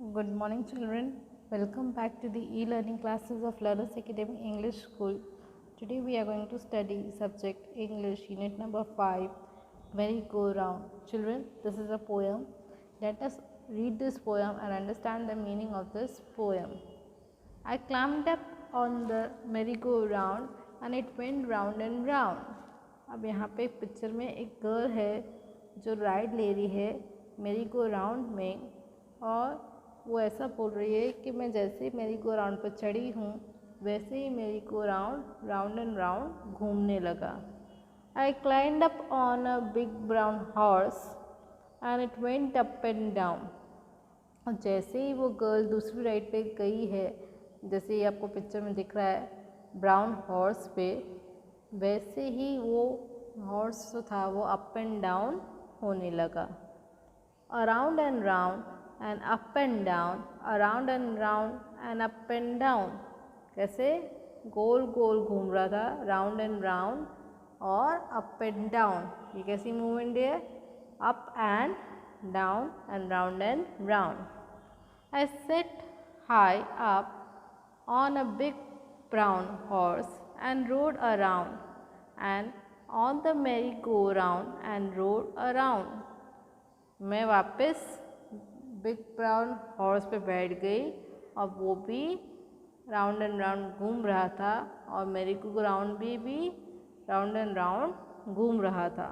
Good morning, children. Welcome back to the e-learning classes of Learners Academy English School. Today we are going to study subject English unit number 5, Merry-Go-Round. Children, this is a poem. Let us read this poem and understand the meaning of this poem. I climbed up on the merry-go-round and it went round and round. अब यहाँ पे picture में एक girl है जो ride ले रही है मेरी गो राउंड में, और वो ऐसा बोल रही है कि मैं जैसे मेरी गो राउंड पर चढ़ी हूँ वैसे ही merry go round round and round घूमने लगा. I climbed up on a big brown horse and it went up and down. और जैसे ही वो गर्ल दूसरी राइड पे गई है, जैसे ही आपको पिक्चर में दिख रहा है ब्राउन हॉर्स पे, वैसे ही वो हॉर्स जो था वो अप एंड डाउन होने लगा. Around and round and up and down, around and round and up and down. कैसे गोल गोल घूम रहा था, राउंड एंड राउंड और अप एंड डाउन. ये कैसी मूवमेंट है? Up and down and round. I sat high up on a big brown horse and rode around and on the merry-go-round and rode around. मैं वापस big brown horse पे बैठ गई और वो भी राउंड एंड राउंड घूम रहा था और मेरी गो राउंड भी राउंड एंड राउंड घूम रहा था.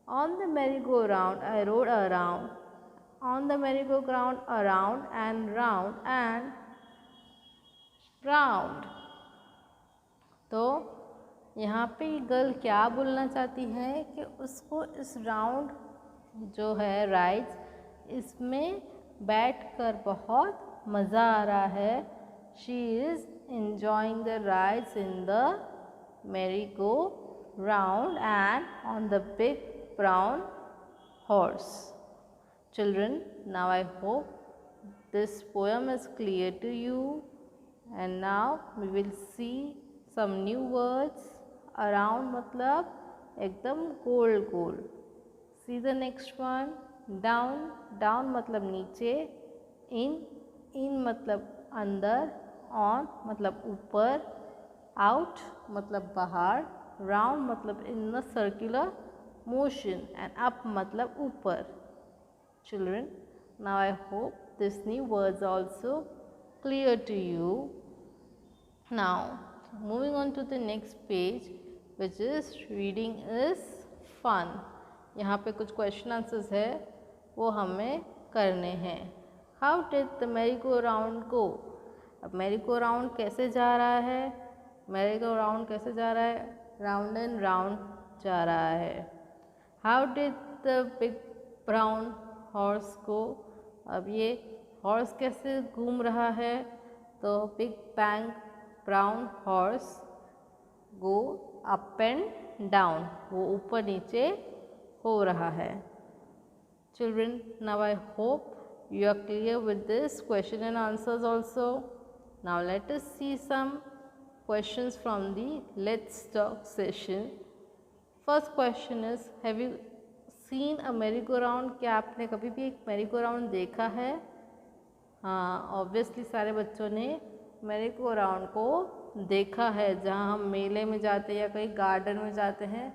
On the merry-go-round I rode around, on the merry-go-round around and round. तो यहाँ पे गर्ल क्या बोलना चाहती है कि उसको इस राउंड जो है राइड्स, इसमें बैठकर बहुत मज़ा आ रहा है. She is enjoying the rides in the merry-go-round and on the big brown horse. Children, now I hope this poem is clear to you, and now we will see some new words. Around मतलब एकदम गोल गोल. See the next one. Down मतलब नीचे. in मतलब अंदर. on मतलब ऊपर. out मतलब बाहर. round मतलब in the circular motion and up मतलब ऊपर. Children, now I hope this new words also clear to you. Now moving on to the next page, which is reading is fun. यहाँ पे कुछ question answers है वो हमें करने हैं. How did the merry-go-round go? अब merry-go-round कैसे जा रहा है? merry-go-round कैसे जा रहा है? राउंड एंड राउंड जा रहा है. How did the big brown horse go? अब ये हॉर्स कैसे घूम रहा है? तो big bang brown horse go up and down, वो ऊपर नीचे हो रहा है. Children, now I hope you are clear with this question and answers also. Now let us see some questions from the Let's Talk session. First question is, have you seen a merry-go-round? क्या आपने कभी भी एक merry-go-round देखा है? हाँ, obviously सारे बच्चों ने merry-go-round को देखा है. जहाँ हम मेले में जाते हैं या कहीं गार्डन में जाते हैं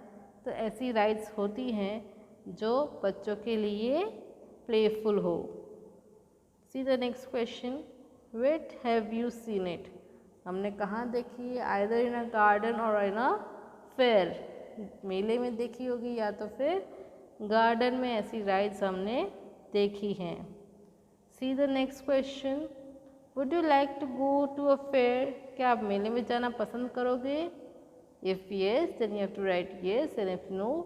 तो ऐसी राइड्स होती हैं जो बच्चों के लिए प्लेफुल हो. See the next question. Where have you seen it? हमने कहाँ देखी है? Either in a garden or in a fair. मेले में देखी होगी या तो फिर गार्डन में ऐसी राइड्स हमने देखी हैं. See the next question. Would you like to go to a fair? क्या आप मेले में जाना पसंद करोगे? If yes, then you have to write yes, and if no,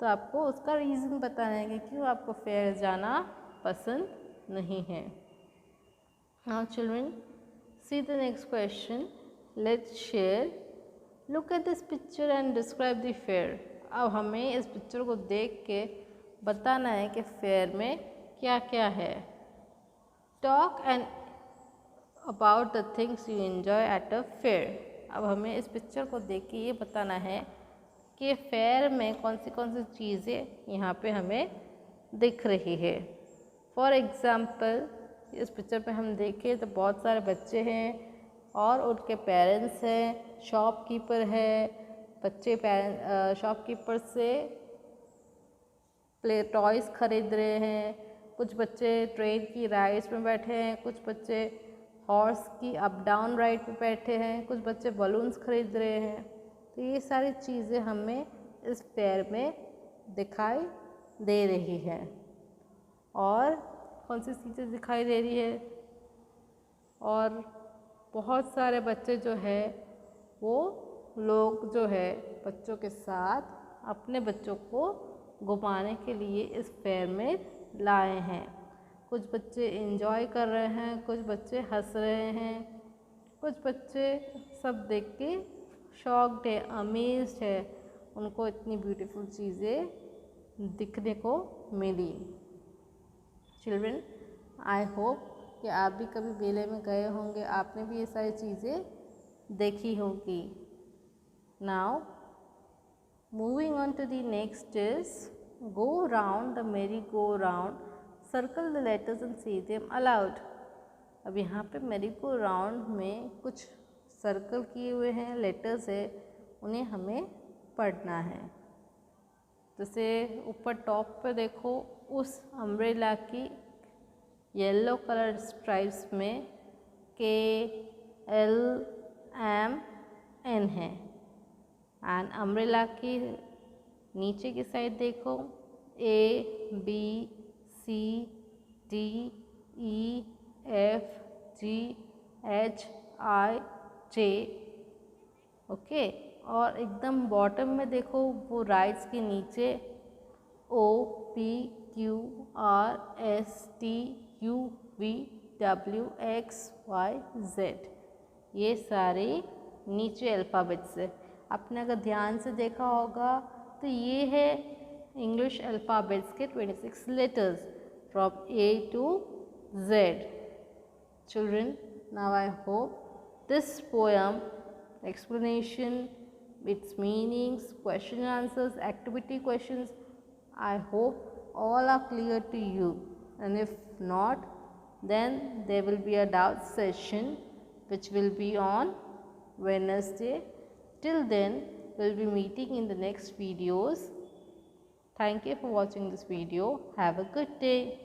तो आपको उसका रीज़न बताना है कि क्यों आपको फेयर जाना पसंद नहीं है. Now children, see the next question. Let's share. Look at this picture and describe the fair. अब हमें इस पिक्चर को देख के बताना है कि फेयर में क्या क्या है. Talk and about the things you enjoy at a fair. अब हमें इस पिक्चर को देख के ये बताना है कि फेयर में कौन सी चीज़ें यहाँ पे हमें दिख रही है. फॉर एग्ज़ाम्पल, इस पिक्चर पे हम देखें तो बहुत सारे बच्चे हैं और उनके पेरेंट्स हैं, शॉपकीपर है। बच्चे शॉपकीपर से प्ले टॉयज़ खरीद रहे हैं। कुछ बच्चे ट्रेन की राइड्स में बैठे हैं, कुछ बच्चे हॉर्स की अप डाउन राइड पे बैठे हैं, कुछ बच्चे बलून्स खरीद रहे हैं। तो ये सारी चीज़ें हमें इस फेयर में दिखाई दे रही है। और कौन सी चीज़ें दिखाई दे रही है, और बहुत सारे बच्चे जो है वो लोग जो है बच्चों के साथ अपने बच्चों को घुमाने के लिए इस फेयर में लाए हैं। कुछ बच्चे एंजॉय कर रहे हैं, कुछ बच्चे हंस रहे हैं, कुछ बच्चे सब देख के शॉक्ड है, अमेज्ड है, उनको इतनी ब्यूटीफुल चीज़ें दिखने को मिली। चिल्ड्रन, आई होप कि आप भी कभी मेले में गए होंगे, आपने भी ये सारी चीज़ें देखी होंगी। Now moving on to the next is go round the merry-go-round, circle the letters and say them aloud. अब यहाँ पे merry-go-round में कुछ सर्कल किए हुए हैं, लेटर्स है, उन्हें हमें पढ़ना है। जैसे ऊपर टॉप पे देखो, उस अम्ब्रेला की येलो कलर स्ट्राइप्स में KLMN है। एंड अम्ब्रेला की नीचे की साइड देखो, ABCDEFGHIJ, ओके। और एकदम बॉटम में देखो, वो राइट्स के नीचे OPQRSTUVWXYZ, ये सारे नीचे अल्फ़ाबेट्स है। आपने अगर ध्यान से देखा होगा तो ये है इंग्लिश अल्फ़ाबेट्स के 26 letters from A to Z। Children, now I hope this poem, explanation, its meanings, question and answers, activity questions, I hope all are clear to you, and if not, then there will be a doubt session which will be on Wednesday. Till then, we'll be meeting in the next videos. Thank you for watching this video. Have a good day.